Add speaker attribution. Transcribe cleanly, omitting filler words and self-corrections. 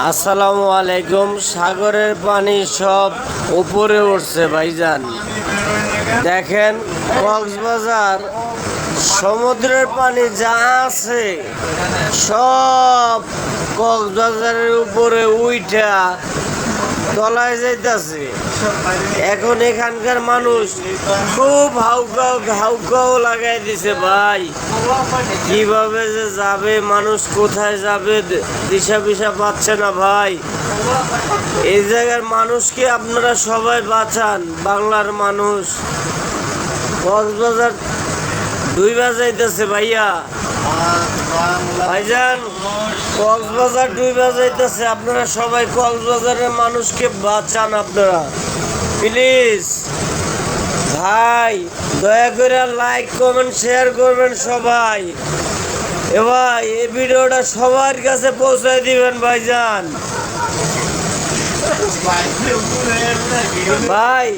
Speaker 1: আসসালামু আলাইকুম। সাগরের পানি সব উপরে উঠছে ভাইজান। দেখেন কক্সবাজার সমুদ্রের পানি যা আছে সব কক্সবাজারের উপরে উইঠা তলায় যাইতাছে। এখন এখানকার মানুষ খুব হাউকাও লাগাই দিছে ভাই। কিভাবে যে যাবে মানুষ, কোথায় যাবে দিশা পিশা পাচ্ছে না ভাই। এই জায়গার মানুষকে আপনারা সবাই বাঁচান। বাংলার মানুষ কক্সবাজার ডুইবা যাইতেছে ভাইয়া। ভাইজান কক্সবাজার ডুইবা যাইতেছে, আপনারা সবাই কক্সবাজারের মানুষকে বাঁচান আপনারা প্লিজ। ভাই দয়া করে লাইক কমেন্ট শেয়ার করবেন সবাই। ভাই এই ভিডিওটা সবার কাছে পৌঁছায় দিবেন ভাইজান। ভাই